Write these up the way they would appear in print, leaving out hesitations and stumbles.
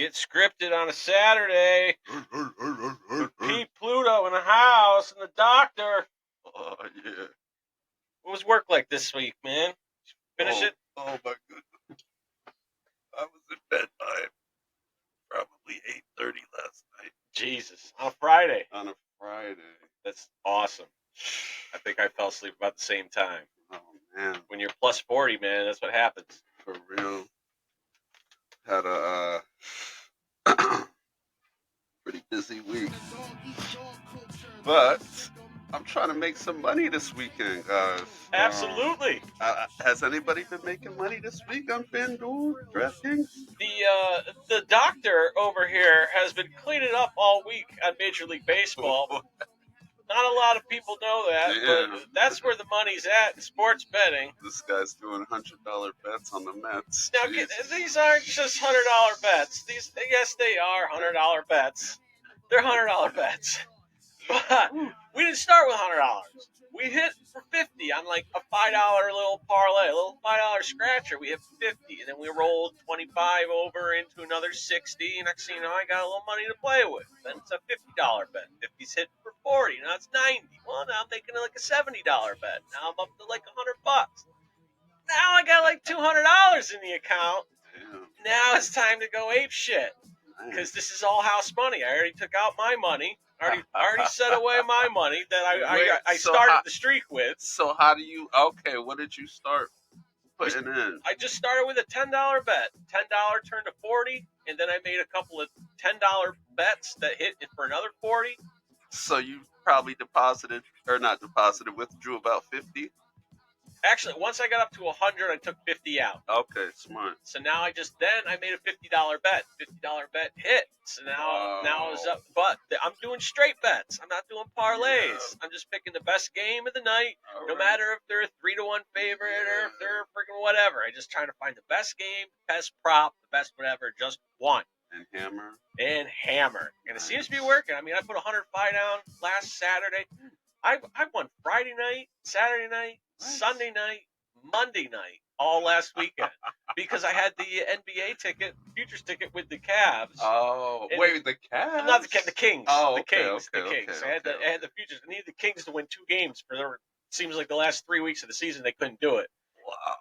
Get scripted on a Saturday. Pete Pluto in the house and the doctor. Oh, yeah. What was work like this week, man? Finish it? Oh, my goodness. I was in bed by probably 8:30 last night. Jesus. On a Friday. On a Friday. That's awesome. I think I fell asleep about the same time. Oh, man. When you're plus 40, man, that's what happens. For real. Had a pretty busy week. But I'm trying to make some money this weekend, guys. Absolutely. Has anybody been making money this week on FanDuel, DraftKings? The doctor over here has been cleaning up all week on Major League Baseball. Not a lot of people know that, but that's where the money's at in sports betting. This guy's doing $100 bets on the Mets. Now, these aren't just $100 bets. Yes, they are $100 bets. They're $100 bets. But we didn't start with $100. We hit for $50 on like a $5 little parlay, a little $5 scratcher. We hit $50, and then we rolled 25 over into another $60. And next thing you know, I got a little money to play with. Then it's a $50 bet. 50's hit for $40. Now it's $90. Well, now I'm making like a $70 bet. Now I'm up to like $100. Now I got like $200 in the account. Damn. Now it's time to go ape shit. Because this is all house money. I already took out my money. I already set away my money that I started the streak with. So how do you? Okay, what did you start putting in? I just started with a $10 bet. $10 turned to $40, and then I made a couple of $10 bets that hit for another $40. So you probably withdrew about 50. Actually, once I got up to 100, I took 50 out. Okay, smart. So now I made a $50 bet. $50 bet hit. So now I was up. But I'm doing straight bets. I'm not doing parlays. Yeah. I'm just picking the best game of the night, no matter if they're a 3-1 favorite or if they're freaking whatever. I just trying to find the best game, best prop, the best whatever, just one. And hammer. And it seems to be working. I mean, I put 105 down last Saturday. I won Friday night, Saturday night, Sunday night, Monday night, all last weekend because I had the NBA ticket, futures ticket with the Cavs. Oh, wait, the Cavs? Not the Kings. Oh, the Kings. Okay, I had the futures. I needed the Kings to win 2 games seems like the last 3 weeks of the season they couldn't do it. Wow.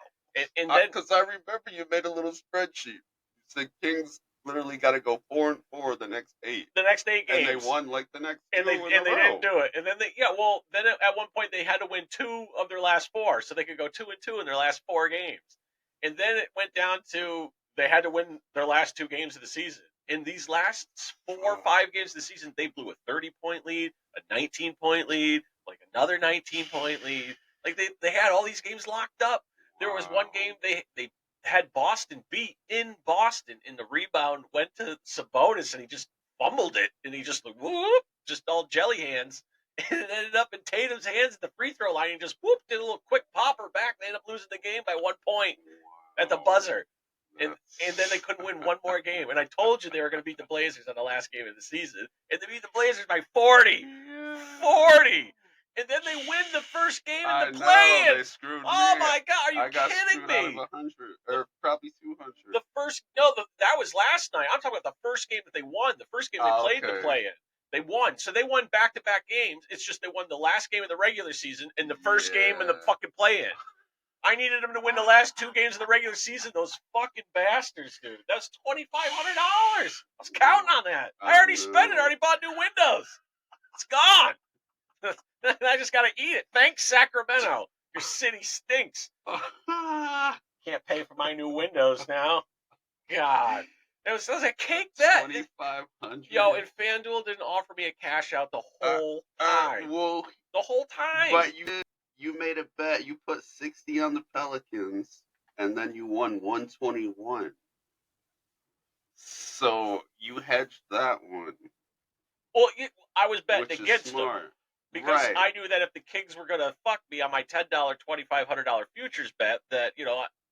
And then because I remember you made a little spreadsheet. You said Kings literally got to go 4-4 the next 8. The next 8 games, and they won like the next. And they didn't do it. And then then at one point they had to win 2 of their last 4, so they could go 2-2 in their last 4 games. And then it went down to they had to win their last 2 games of the season. In these last 4 or 5 games of the season, they blew a 30-point lead, a 19-point lead, like another 19-point lead. Like they had all these games locked up. There was one game they had Boston beat in Boston, and the rebound went to Sabonis, and he just fumbled it, and he just whoop, just all jelly hands, and it ended up in Tatum's hands at the free throw line, and just whoop, did a little quick popper back. They ended up losing the game by 1 point at the buzzer, and then they couldn't win one more game. And I told you they were going to beat the Blazers on the last game of the season, and they beat the Blazers by 40. And then they win the first game in the play-in. They screwed me. Oh my God! Are you I got kidding me? Out of 100, or probably 200. That was last night. I'm talking about the first game that they won. The first game they played the play-in. They won. So they won back-to-back games. It's just they won the last game of the regular season and the first game in the fucking play-in. I needed them to win the last 2 games of the regular season. Those fucking bastards, dude. That's $2,500. I was counting on that. I already spent it. I already bought new windows. It's gone. I just got to eat it. Thanks, Sacramento. Your city stinks. Can't pay for my new windows now. God. It was a cake bet. $2,500. Yo, and FanDuel didn't offer me a cash out the whole time. The whole time. But you made a bet. You put 60 on the Pelicans, and then you won 121. So you hedged that one. Well, I was betting against them. Because I knew that if the Kings were going to fuck me on my $10, $2,500 futures bet, that,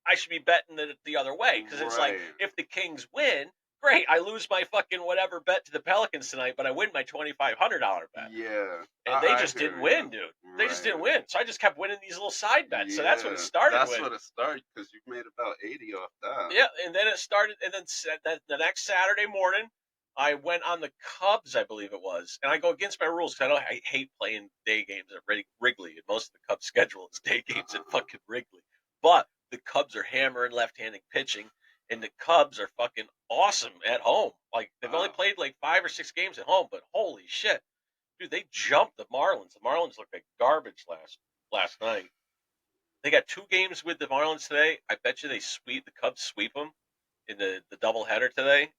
I should be betting it the other way. Because it's like, if the Kings win, Great, I lose my fucking whatever bet to the Pelicans tonight, but I win my $2,500 bet. Yeah. And they I just didn't hear you. win, dude. They just didn't Right. win. So I just kept winning these little side bets. So that's what it Yeah. started That's with. what it started because you made about 80 off that. Yeah, and then it started, and then the next Saturday morning, I went on the Cubs, I believe it was, and I go against my rules because I hate playing day games at Wrigley, and most of the Cubs schedule is day games at fucking Wrigley. But the Cubs are hammering left-handed pitching, and the Cubs are fucking awesome at home. Like they've only played like 5 or 6 games at home, but holy shit, dude, they jumped the Marlins. The Marlins looked like garbage last night. They got 2 games with the Marlins today. I bet you the Cubs sweep them in the doubleheader today.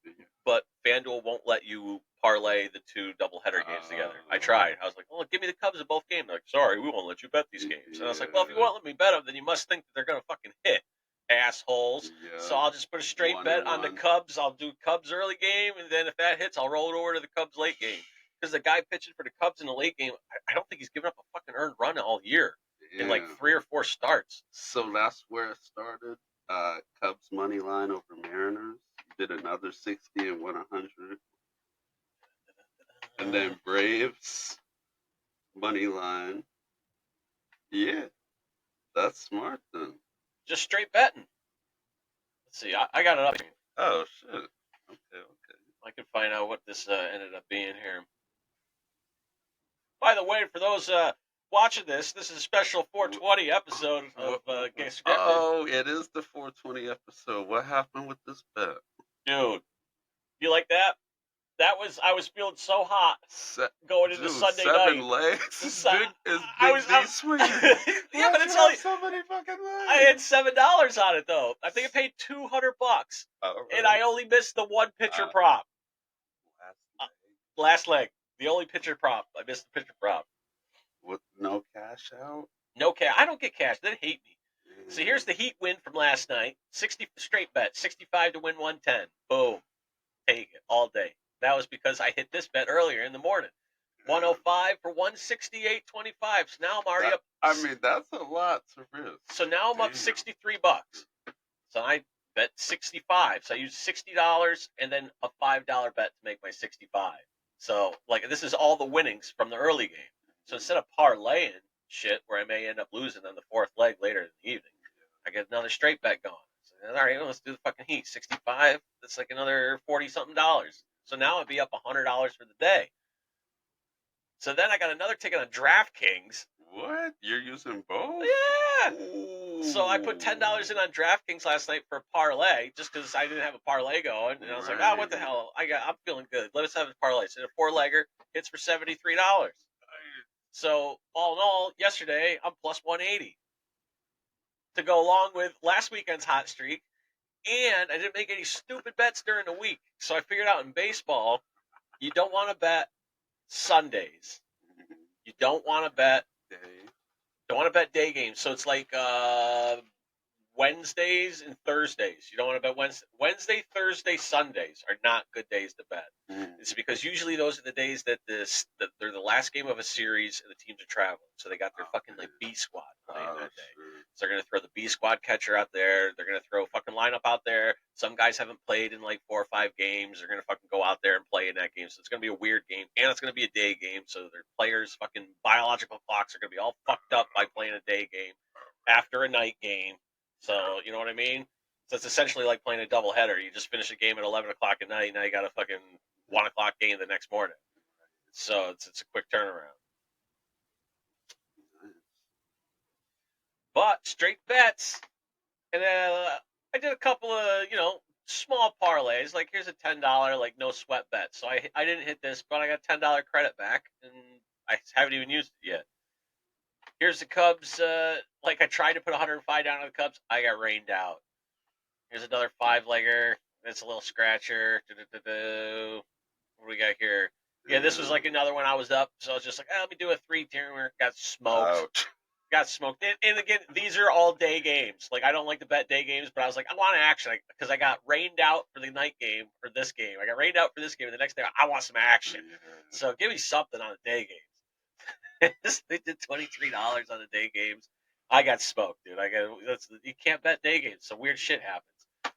But FanDuel won't let you parlay the 2 doubleheader games together. I tried. I was like, "Well, give me the Cubs in both games." They're like, "Sorry, we won't let you bet these games." And I was like, "Well, if you won't let me bet them, then you must think that they're gonna fucking hit, assholes." So I'll just put a straight bet on the Cubs. I'll do Cubs early game, and then if that hits, I'll roll it over to the Cubs late game. Because the guy pitching for the Cubs in the late game, I don't think he's given up a fucking earned run all year in like 3 or 4 starts. So that's where it started. Cubs money line over Mariners. You did another 60 and won 100. And then Braves money line. Yeah, that's smart then. Just straight betting. Let's see. I got it up here. Oh shit. Okay. I can find out what this ended up being here. By the way, for those watching this is a special 420 episode of Game Scripted. Oh, it is the 420 episode. What happened with this bet? Dude, you like that? I was feeling so hot going into Sunday 7 night. legs is I big D swinging. Yeah, but it's only so many fucking legs. I had $7 on it though. I think I paid $200, and I only missed the one pitcher prop. Last leg, the only pitcher prop. I missed the pitcher prop. With no cash out. No cash. I don't get cash. They hate me. So here's the Heat win from last night. 60 straight bet. 65 to win 110. Boom. Take it all day. That was because I hit this bet earlier in the morning. 105 for 168.25. So now I'm already up. I mean, that's a lot to risk. So now I'm up $63. So I bet 65. So I used $60 and then a $5 bet to make my 65. So like this is all the winnings from the early game. So instead of parlaying shit where I may end up losing on the 4th leg later in the evening, I get another straight bet going. So, all right, well, let's do the fucking Heat. 65. That's like another $40-something. So now I'd be up $100 for the day. So then I got another ticket on DraftKings. What? You're using both? Yeah. Ooh. So I put $10 in on DraftKings last night for a parlay, just because I didn't have a parlay going, and I was like, "Oh, what the hell? I'm feeling good. Let us have a parlay." So a 4-legger hits for $73. So all in all, yesterday I'm plus 180 to go along with last weekend's hot streak, and I didn't make any stupid bets during the week. So I figured out in baseball, you don't want to bet Sundays. You don't want to bet day games. So it's like Wednesdays and Thursdays. You don't want to bet Wednesday, Thursday, Sundays are not good days to bet. It's because usually those are the days that they're the last game of a series and the teams are traveling. So they got their fucking like B squad playing that day. So they're gonna throw the B squad catcher out there. They're gonna throw a fucking lineup out there. Some guys haven't played in like 4 or 5 games. They're gonna fucking go out there and play in that game. So it's gonna be a weird game, and it's gonna be a day game. So their players' fucking biological clocks are gonna be all fucked up by playing a day game after a night game. So, you know what I mean? So it's essentially like playing a doubleheader. You just finish a game at 11 o'clock at night. Now you got a fucking 1 o'clock game the next morning. So it's a quick turnaround. But straight bets. And I did a couple of, small parlays. Like here's a $10, like no sweat bet. So I didn't hit this, but I got $10 credit back. And I haven't even used it yet. Here's the Cubs. Like I tried to put 105 down on the Cubs. I got rained out. Here's another 5-legger. It's a little scratcher. What do we got here? Yeah, this was like another one I was up. So I was just like, let me do a 3-teamer. Got smoked. Got smoked. And again, these are all day games. Like I don't like to bet day games, but I was like, I want action because I got rained out for the night game for this game. I got rained out for this game, and the next day I want some action. So give me something on the day games. They did $23 on the day games. I got smoked, dude. You can't bet day games, so weird shit happens.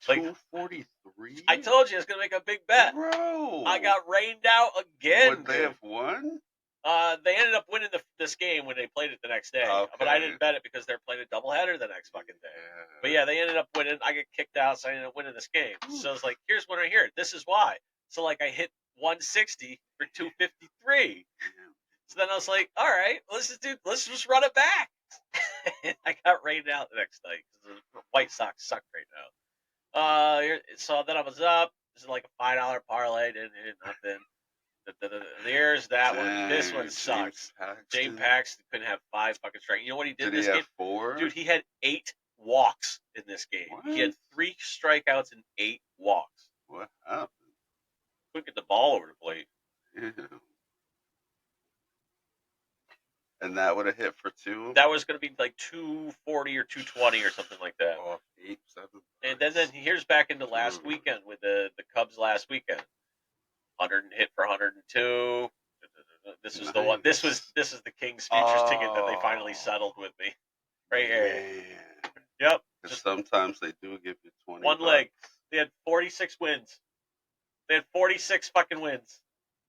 Like 243. I told you, I was gonna make a big bet. Bro, I got rained out again. would they have won? They ended up winning this game when they played it the next day, but I didn't bet it because they're playing a doubleheader the next fucking day. Yeah. But yeah, they ended up winning. I get kicked out, so I ended up winning this game. So I was like, here's what I hear. This is why. So like I hit 160 for 253. So then I was like, all right, let's just run it back. And I got rained out the next night because the White Sox suck right now. So then I was up. This is like a $5 parlay. Didn't hit nothing. There's that one. This one sucks. James Paxton couldn't have 5 fucking strikes. You know what he did in this game? 4? Dude, he had 8 walks in this game. What? He had 3 strikeouts and 8 walks. What happened? Couldn't get the ball over the plate. Yeah. And that would have hit for 2? That was going to be like 240 or 220 or something like that. Oh, 8, 7. And then here's back into last weekend with the Cubs last weekend. 100 hit for 102. This is the one. This is the Kings futures ticket that they finally settled with me. Right here. Yep. Just sometimes they do give you 20. One leg. They had 46 wins. They had 46 fucking wins.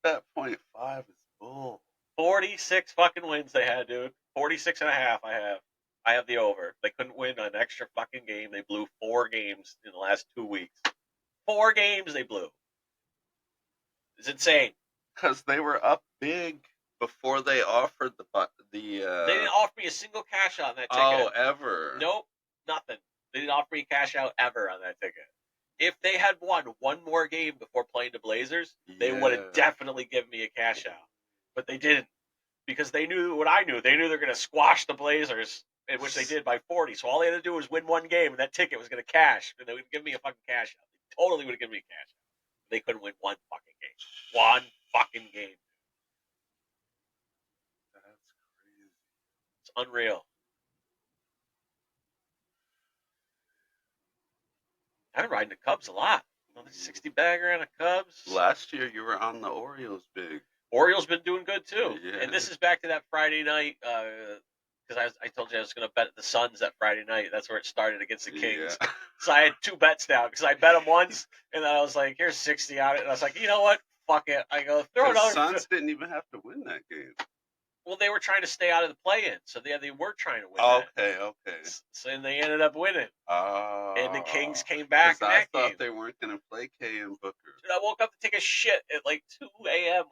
That 0.5 is bull. 46 fucking wins they had, dude. 46 and a half I have the over. They couldn't win an extra fucking game. They blew 4 games in the last 2 weeks. 4 games they blew. It's insane. Because they were up big before they offered the They didn't offer me a single cash out on that ticket. Oh, ever? Nope, nothing. They didn't offer me cash out ever on that ticket. If they had won one more game before playing the Blazers, they would have definitely given me a cash out. But they didn't. Because they knew what I knew. They knew they were going to squash the Blazers, which they did by 40. So all they had to do was win one game, and that ticket was going to cash. And they would give me a fucking cash out. They totally would have given me a cash out. They couldn't win one fucking game. One fucking game. That's crazy. It's unreal. I've been riding the Cubs a lot. 60 bagger on the Cubs. Last year you were on the Orioles big. Orioles been doing good too. Yeah. And this is back to that Friday night because I told you I was going to bet the Suns that Friday night. That's where it started against the Kings. Yeah. So I had 2 bets down because I bet them once, and then I was like, here's 60 on it. And I was like, you know what? Fuck it. I go, throw another. The Suns didn't even have to win that game. Well, they were trying to stay out of the play-in, so they were trying to win Okay. So and they ended up winning. And the Kings came back in I that thought game. they weren't going to play K and Booker. Dude, I woke up to take a shit at like 2 a.m.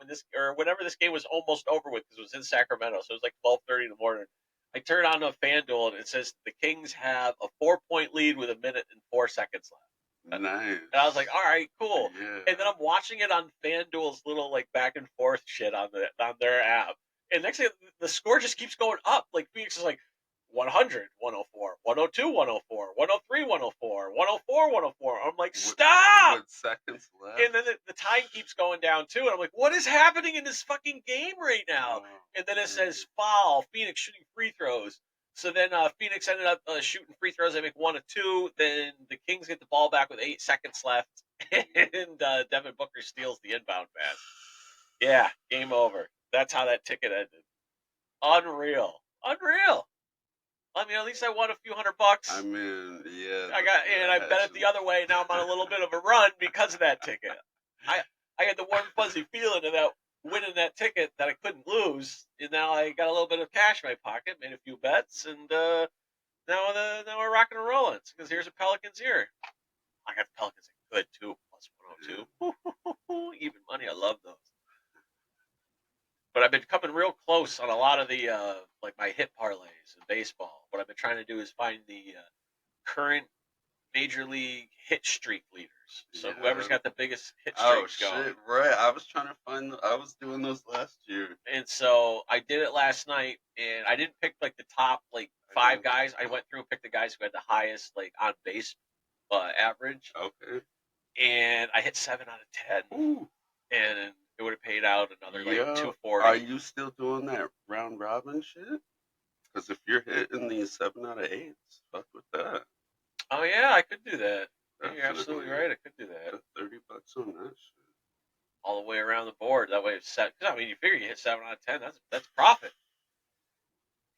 whenever this game was almost over with because it was in Sacramento, so it was like 12:30 in the morning. I turned on a FanDuel and it says the Kings have a 4-point lead with 1 minute and 4 seconds left. Nice. And I was like, all right, cool. Yeah. And then I'm watching it on FanDuel's little like back and forth shit on their app. And next thing, the score just keeps going up. Like Phoenix is like 100, 104, 102, 104, 103, 104, 104, 104. I'm like, stop! With seconds left. And then the time keeps going down too. And I'm like, what is happening in this fucking game right now? And then it says foul, Phoenix shooting free throws. So then Phoenix ended up shooting free throws. They make 1 of 2. Then the Kings get the ball back with 8 seconds left. And Devin Booker steals the inbound pass. Yeah, game over. That's how that ticket ended. Unreal. I mean, at least I won a few $100. I mean, yeah. I bet it the other way. Now I'm on a little bit of a run because of that ticket. I had the warm fuzzy feeling of that winning that ticket that I couldn't lose, and now I got a little bit of cash in my pocket, made a few bets, and now we're rocking and rolling. Because here's a Pelicans here. I got the Pelicans good too, plus 102. Even money, I love those. But I've been coming real close on a lot of the like my hit parlays in baseball. What I've been trying to do is find the current major league hit streak leaders. So whoever's got the biggest hit streaks going. Shit, right. I was doing those last year. And so I did it last night, and I didn't pick like the top like 5 guys. I went through and picked the guys who had the highest like on base average. Okay. And I hit 7 out of 10. Ooh. And it would have paid out another like 240. Are you still doing that round robin shit? Because if you're hitting these 7 out of 8s, fuck with that. Oh yeah, I could do that. Definitely. You're absolutely right. I could do that. $30 on that shit. All the way around the board. That way it's set. I mean, you figure you hit 7 out of 10. That's profit.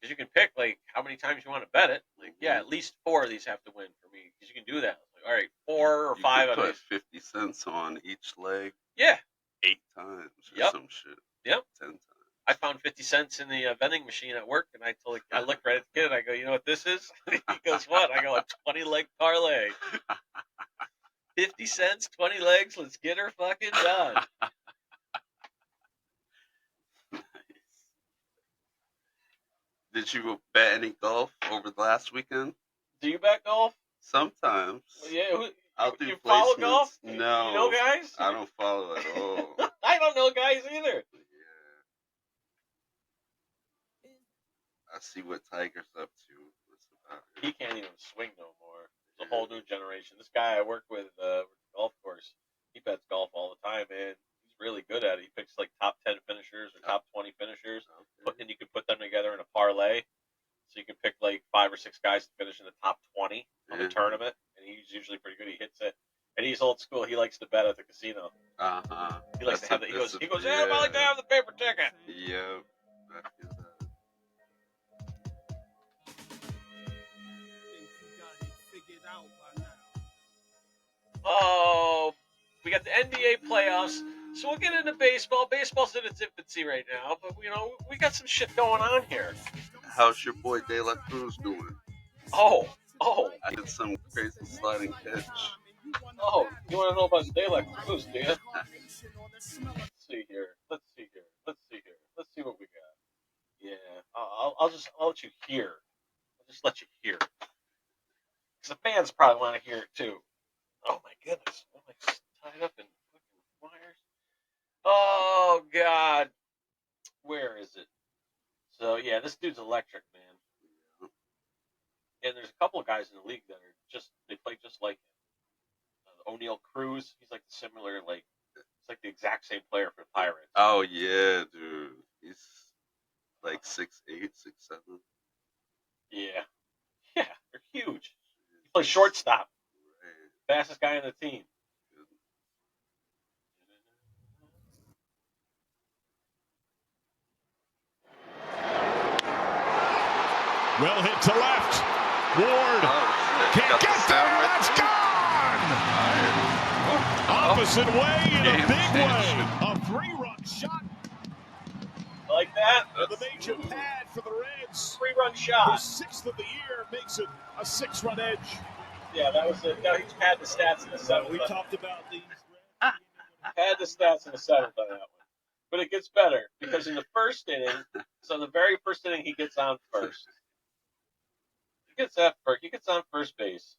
Because you can pick like how many times you want to bet it. Like, yeah, at least 4 of these have to win for me. Because you can do that. Like, all right, 4 or You 5 could of put these. 50 cents on each leg Yeah. 8 times or Yep. some shit. Yep. 10 times. I found 50 cents in the vending machine at work, and I looked right at the kid, and I go, you know what this is? He goes, what? I go, a 20-leg parlay. 50 cents, 20 legs, let's get her fucking done. Did you bet any golf over the last weekend? Do you bet golf? Sometimes. Well, yeah. I'll do you follow placements. golf? No. You know guys? I don't follow at all. I don't know guys either. Yeah. I see what Tiger's up to. That's about it. He can't even swing no more. It's a whole new generation. This guy I work with the golf course, he bets golf all the time, man. He's really good at it. He picks like top 10 finishers or top 20 finishers, Okay. and you can put them together in a parlay. So you can pick like 5 or 6 guys to finish in the top 20 of the tournament, and he's usually pretty good. He hits it, and he's old school. He likes to bet at the casino. He likes to have the. He goes, yeah, I like to have the paper ticket. Yep. I feel that. Oh, we got the NBA playoffs, so we'll get into baseball. Baseball's in its infancy right now, but we got some shit going on here. How's your boy De La Cruz doing? Oh, I did some crazy sliding pitch. oh, you want to know about De La Cruz, do you? Let's see here. Let's see what we got. Yeah, I'll let you hear. I'll just let you hear. Because the fans probably want to hear it too. Oh my goodness. Am I tied up in fucking wires? Oh God. Where is it? So yeah, this dude's electric, man. And there's a couple of guys in the league that are they play just like him. O'Neal Cruz, he's like similar, it's like the exact same player for the Pirates. Oh yeah, dude. He's like 6'8", 6'7". Yeah. Yeah, they're huge. He plays shortstop. Right. Fastest guy on the team. Well hit to left. Ward can't get there. That's gone. Opposite way in a big way. A 3-run shot. Like that? And the major pad for the Reds. 3-run shot. His 6th of the year makes it a 6-run edge. Yeah, that was it. No, he had the stats in the 7th. We talked about these. Had the stats in the 7th on that one. But it gets better because in the first inning, so the very first inning, he gets on first. He gets on first base.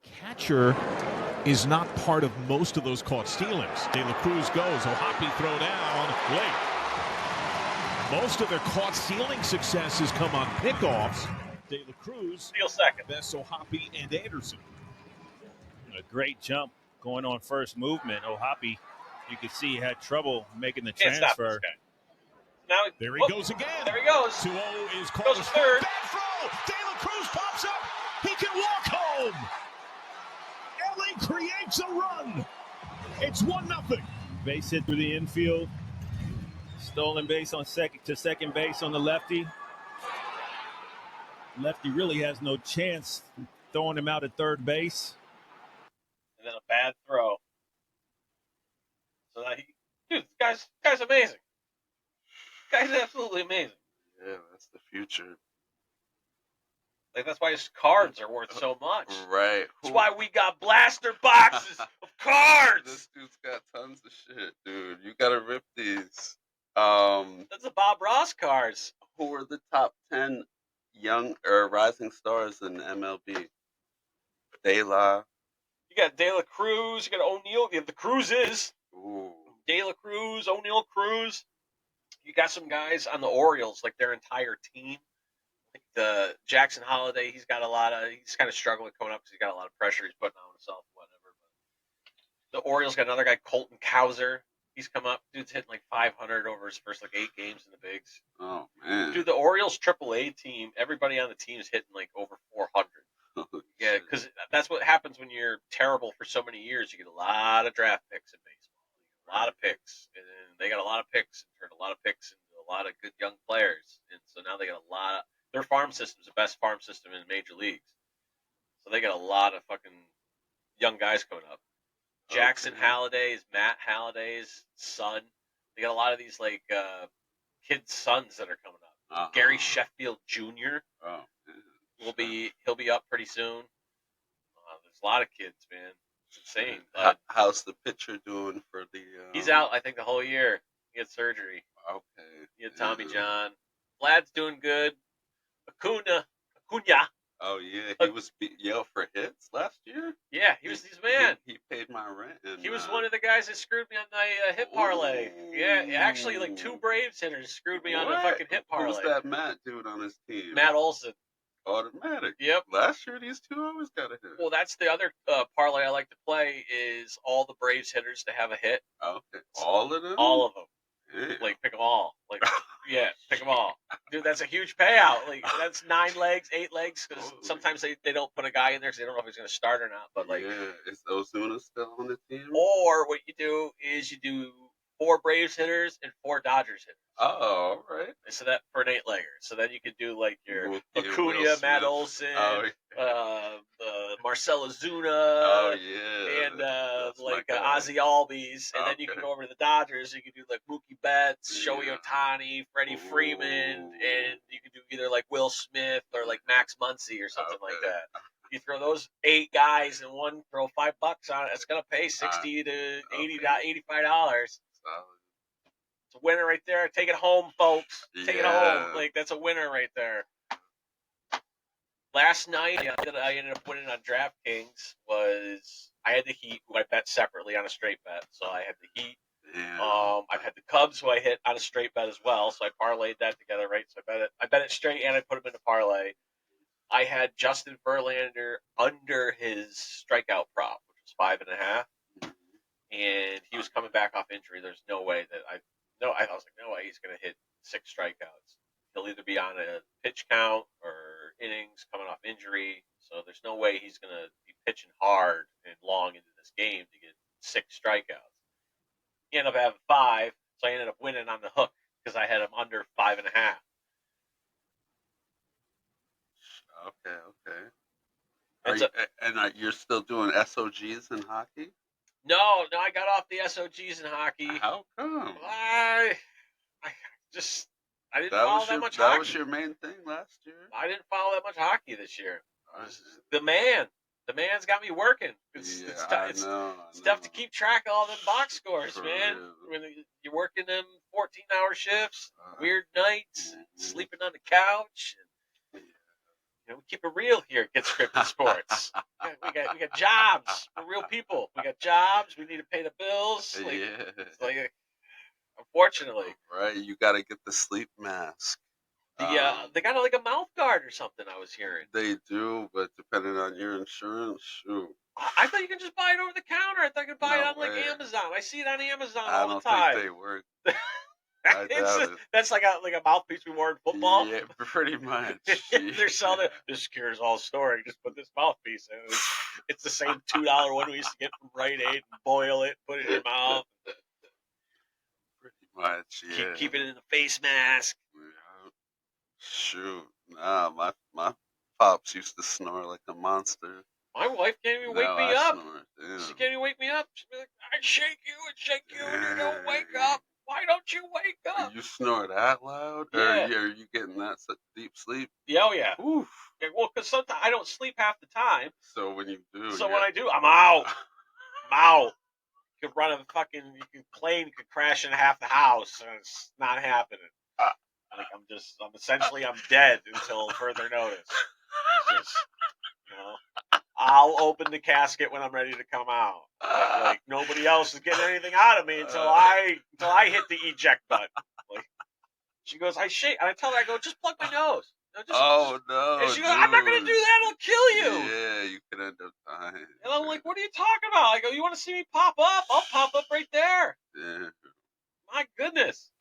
Catcher is not part of most of those caught stealings. De La Cruz goes. O'Hoppe throw down late. Most of their caught stealing successes come on pickoffs. De La Cruz Steal second. Best O'Hoppe and Anderson. A great jump going on first movement. O'Hoppe, you could see he had trouble making the Can't stop transfer. this guy. Now There he goes again. There he goes. 2-0 is called Goes a third. bad throw. De La Cruz pops up. He can walk home. LA creates a run. It's 1-0. Base hit through the infield. Stolen base on second base on the lefty. Lefty really has no chance throwing him out at third base. And then a bad throw. So now dude, this guy's amazing. This guy's absolutely amazing. Yeah, that's the future. Like that's why his cards are worth so much. Right. That's why we got blaster boxes of cards. This dude's got tons of shit, dude. You gotta rip these. That's the Bob Ross cards. Who are the top 10 young or rising stars in MLB? De La. You got De La Cruz. You got O'Neal. You have the Cruzes. Ooh. De La Cruz, O'Neal Cruz. You got some guys on the Orioles, like their entire team. Like the Jackson Holiday, he's kind of struggling coming up because he's got a lot of pressure he's putting on himself, whatever. But the Orioles got another guy, Colton Cowser. He's come up. Dude's hitting like 500 over his first 8 games in the bigs. Oh man. Dude, the Orioles AAA team, everybody on the team is hitting like over 400. Yeah, because that's what happens when you're terrible for so many years. You get a lot of draft picks in baseball. A lot of picks. And they got a lot of picks and turned a lot of picks into a lot of good young players. And so now they got their farm system's the best farm system in major leagues. So they got a lot of fucking young guys coming up. Jackson Okay. Halliday's, Matt Halliday's son. They got a lot of these like kids' sons that are coming up. Gary Sheffield Jr. Oh, He'll be up pretty soon. There's a lot of kids, man. It's insane. How's the pitcher doing for the? He's out, I think, the whole year. He had surgery. Okay. He had Tommy John. Vlad's doing good. Acuna. Oh yeah, he was yelled for hits last year. Yeah, he's a man. He paid my rent. And, he was one of the guys that screwed me on my hit parlay. Yeah, actually, like 2 Braves hitters screwed me on a fucking hit parlay. Who's that Matt dude on his team? Matt Olson. Automatic. Yep. Last year, these two always got a hit. Well, that's the other parlay I like to play is all the Braves hitters to have a hit. Okay. All of them? All of them. Yeah. Like, pick them all. Like, yeah, pick them all. Dude, that's a huge payout. Like, that's 9 legs, 8 legs, because sometimes they don't put a guy in there because they don't know if he's going to start or not. But, like, yeah, is Ozuna still on the team? Or what you do is you do 4 Braves hitters and 4 Dodgers hitters. Oh, all right. So that for an 8-legger. So then you could do like your Will Acuna, Matt Smith. Olson, Oh, Marcell Ozuna, oh yeah, and That's my guy. Ozzy Albies. And then you Okay. can go over to the Dodgers. You can do like Mookie Betts, Shohei Ohtani, Freddie Freeman, and you can do either like Will Smith or like Max Muncy or something like Okay. that. You throw those 8 guys in one, throw $5 on it. It's gonna pay $60 to $80, $85. Solid. It's a winner right there. Take it home, folks. Take it Yeah. home. Like, that's a winner right there. Last night, that I ended up winning on DraftKings was I had the Heat, who I bet separately on a straight bet. So I had the Heat. Yeah. I've had the Cubs, who I hit on a straight bet as well. So I parlayed that together, right? So I bet it straight, and I put him in a parlay. I had Justin Verlander under his strikeout prop, which was 5.5, and he was coming back off injury. There's no way that I was like, no way he's going to hit 6 strikeouts. He'll either be on a pitch count or innings coming off injury. So there's no way he's going to be pitching hard and long into this game to get 6 strikeouts. He ended up having 5, so I ended up winning on the hook because I had him under 5.5. Okay. You're still doing SOGs in hockey? No, I got off the SOGs in hockey. How come? I didn't follow that much hockey. That was your main thing last year? I didn't follow that much hockey this year. The man's got me working. It's tough to keep track of all them box scores, man. When you're working them 14-hour shifts, weird nights, sleeping on the couch. We keep it real here at Get Scripted Sports. we got jobs. We're real people. We got jobs. We need to pay the bills. Unfortunately. Right, you got to get the sleep mask. They got like a mouth guard or something, I was hearing. They do, but depending on your insurance, shoot. I thought you could just buy it over the counter. I thought you could buy it on like Amazon. I see it on Amazon all the time. I don't think they work. That's like a mouthpiece we wore in football. Yeah, pretty much. They're selling it. This cures all story. Just put this mouthpiece in. It's the same $2 one we used to get from Rite Aid. And boil it, put it in your mouth. Pretty much, yeah. Keep it in the face mask. Yeah. Shoot, nah, my pops used to snore like a monster. My wife can't even wake me up. Snore, she can't even wake me up. She'd be like, I shake you, and you don't wake up. Why don't you wake up? You snore that loud? Yeah. Or are you getting that deep sleep? Yeah, oh yeah. Oof. Yeah, well, because sometimes I don't sleep half the time. So when you do. So when I do, I'm out. You could run you could plane, you could crash into half the house, and it's not happening. Like I'm dead until further notice. It's just, I'll open the casket when I'm ready to come out. Like nobody else is getting anything out of me until I hit the eject button. Like she goes, I shake, and I tell her, I go, just plug my nose. No. And she goes, I'm not gonna do that. It'll kill you. Yeah, you could end up dying. And I'm like, what are you talking about? I go, you want to see me pop up? I'll pop up right there. Yeah. My goodness.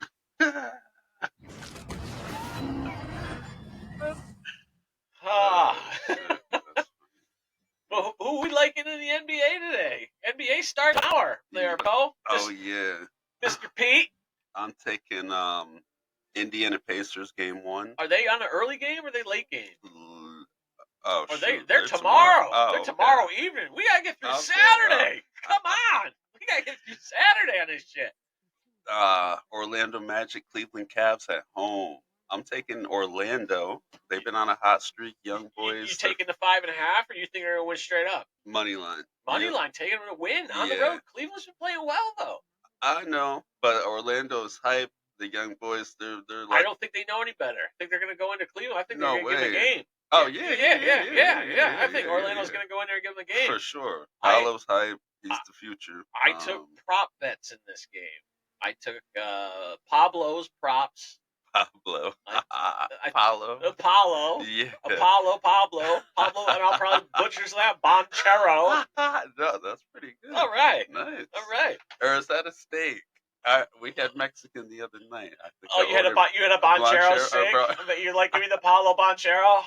Well, who are we liking in the NBA today? NBA start hour there, Bo. Yeah. Mr. Pete. I'm taking Indiana Pacers game 1. Are they on an early game or are they late game? Oh, Or shoot. they're tomorrow. Oh, They're okay. tomorrow evening. We gotta get through Okay, Saturday. Come on. We gotta get through Saturday on this shit. Orlando Magic, Cleveland Cavs at home. I'm taking Orlando. They've been on a hot streak. Young boys. You taking the 5.5, or you think they're gonna win straight up? Money line. Money Yep. line, taking them to win on the Yeah. road. Cleveland's been playing well though. I know, but Orlando's hype. The young boys, they're I like, don't think they know any better. I think they're gonna go into Cleveland. I think No they're gonna give them a way. game. oh Yeah. I think Orlando's gonna go in there and give them a game. for sure. I- Paolo's hype. He's the future. I took prop bets in this game. I took Pablo's props. Pablo. Apollo. Yeah. Pablo, and I'll probably butcher that. Bonchero. No, that's pretty good. All right. Nice. All right. Or is that a steak? We had Mexican the other night. I think Oh, you had a Bonchero steak? But you're like, give me the Paulo Bonchero.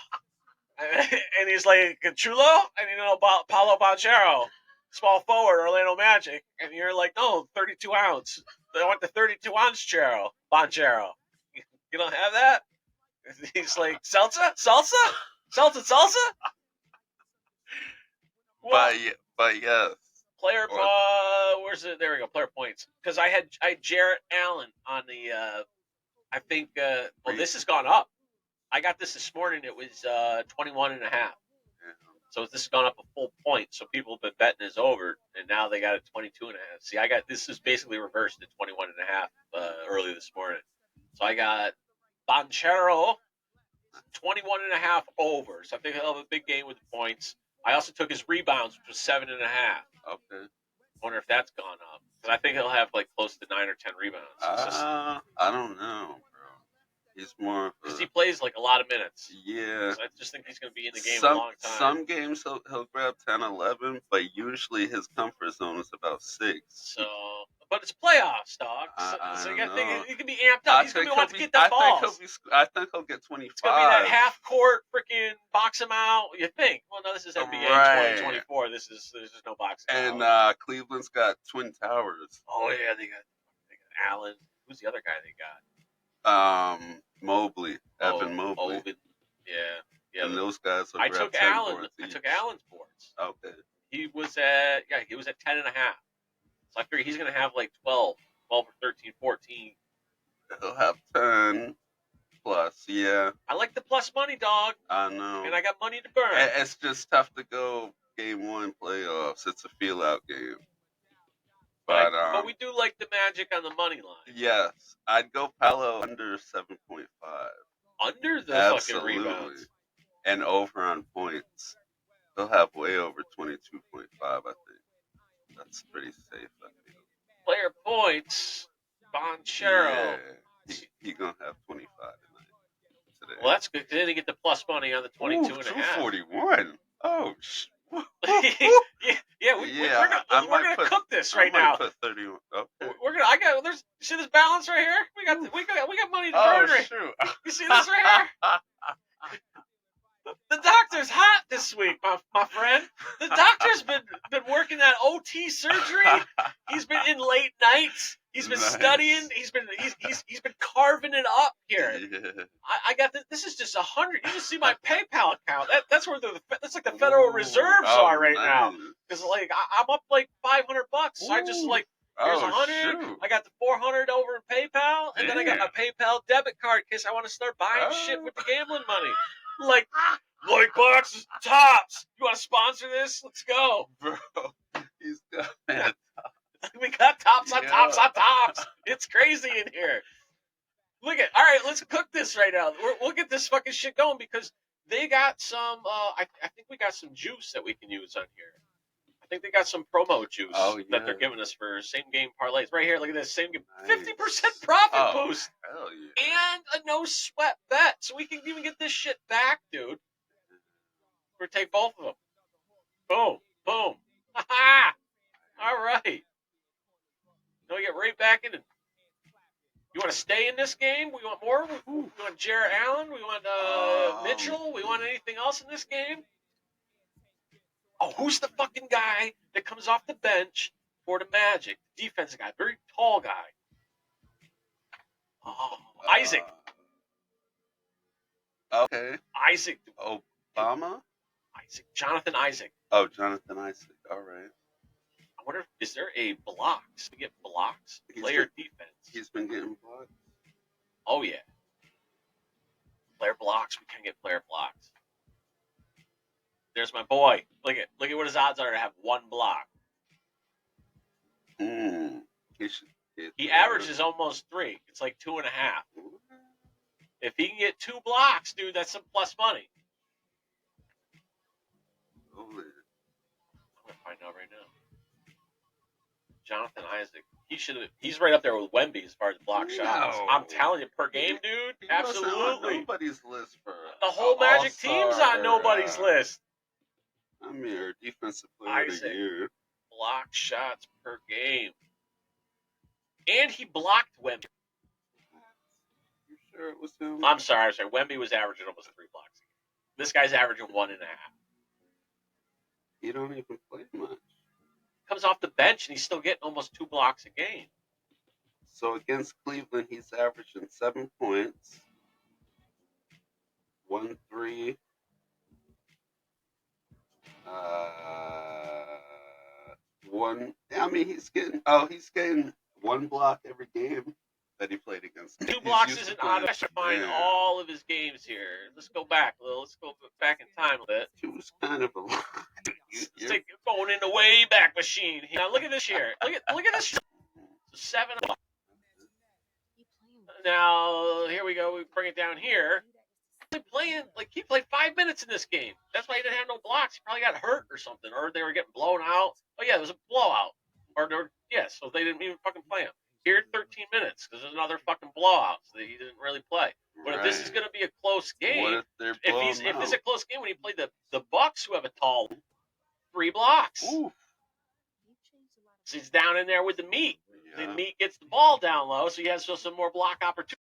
And he's like, chulo? And Paulo Bonchero, small forward, Orlando Magic. And you're like, no, 32 ounce. I want the 32 ounce Bonchero. You don't have that? He's like, salsa? Well, but yes. player, where's it? There we go. Player points. Because I had Jarrett Allen on the. I think. This has gone up. I got this morning. It was 21.5. So this has gone up a full point. So people have been betting is over, and now they got it 22.5. See, this is basically reversed to 21.5 early this morning. So I got Bonchero 21.5 over. So I think he'll have a big game with the points. I also took his rebounds, which was 7.5. Okay. Wonder if that's gone up. Because I think he'll have like close to 9 or 10 rebounds. I don't know, bro. He's more because he plays like a lot of minutes. Yeah. So I just think he's going to be in the game a long time. Some games he'll grab 10, 11, but usually his comfort zone is about 6. So, but it's playoffs, dog. So you got to think he can be amped up. He's going to want to get that ball. I think he'll get 25. It's going to be that half court freaking box him out. You think? Well, no, this is NBA 2024. There's just no boxing. And Cleveland's got Twin Towers. Oh yeah, they got Allen. Who's the other guy they got? Mobley, Evan Mobley. Yeah. And those guys. I took Allen. I took Allen's boards. Okay. He was at 10.5. So I figure he's going to have like 12 or 13, 14. He'll have 10 plus. Yeah. I like the plus money, dog. I know. And I got money to burn. It's just tough to go game 1 playoffs. It's a feel out game. But we do like the Magic on the money line. Yes, I'd go Paolo under 7.5. Under the fucking rebounds. And over on points. He'll have way over 22.5, I think. That's pretty safe, I feel. Player points, Bonchero. Yeah, he gonna have 25 today. Well, that's good. Then they get the plus money on the 22.5. 241. Oh, we're gonna cook this right now. Put 31. Okay. You see this balance right here? We got money to burn. Right. Shoot. You see this right here? The doctor's hot this week, my friend. The doctor's been working that OT surgery. He's been in late nights. He's been studying. He's been carving it up here. Yeah. I got this. This is just 100. You just see my PayPal account. That's where that's like the Federal Reserves are right now. Because like I'm up like $500. So I just like here's 100. Shoot. I got the 400 over in PayPal, and then I got my PayPal debit card in case I want to start buying shit with the gambling money. Like boxes, tops. You want to sponsor this? Let's go, bro. He's got man. We got tops on tops on tops. It's crazy in here. All right, let's cook this right now. We'll get this fucking shit going because they got some. I think we got some juice that we can use on here. I think they got some promo juice that they're giving us for same game parlays. Right here, look at this. Same game. 50% profit boost. Hell yeah. And a no sweat bet. So we can even get this shit back, dude. We're take both of them. Boom. Boom. Ha-ha. All right. Now we get right back in. You want to stay in this game? We want more? We want Jarrett Allen? We want Mitchell? We want anything else in this game? Oh, who's the fucking guy that comes off the bench for the Magic? Defensive guy, very tall guy. Oh, Isaac. Okay. Isaac. Obama? Jonathan Isaac. Oh, Jonathan Isaac. All right. I wonder if is there a blocks to get blocks? He's Player been- defense. He's been getting blocked. Oh yeah. Player blocks. We can get player blocks. There's my boy. Look at what his odds are to have one block. He should get He averages almost 3. It's like 2.5. If he can get 2 blocks, dude, that's some plus money. Oh, I'm gonna find out right now. Jonathan Isaac. He's right up there with Wemby as far as block shots. No. I'm telling you, per game, dude. He wasn't on Absolutely. nobody's list for The whole Magic team's on nobody's list. I mean, our defensive player of Isaac. the year. Block shots per game. And he blocked Wemby. You sure it was him? I'm sorry. Wemby was averaging almost 3 blocks a game. This guy's averaging 1.5. He don't even play much. Comes off the bench and he's still getting almost 2 blocks a game. So against Cleveland, he's averaging 7 points, 1 3, 1. I mean, he's getting 1 block every game that he played against. 2 He's blocks used to isn't playing- odd. I should find Yeah. all of his games here. Let's go back. Let's go back in time a bit. 2's kind of a lot. It's like going in the way back machine. Now look at this here. Look at this. 7. Now here we go. We bring it down here. He played 5 minutes in this game. That's why he didn't have no blocks. He probably got hurt or something, or they were getting blown out. Oh yeah, it was a blowout. So they didn't even fucking play him. Here 13 minutes because there's another fucking blowout, so he didn't really play. But if this is going to be a close game, What if they're if blown this is out? a close game when he played the Bucks, who have a tall 3 blocks. Oof. So he's down in there with the meat. Yeah. The meat gets the ball down low, so he has some more block opportunity.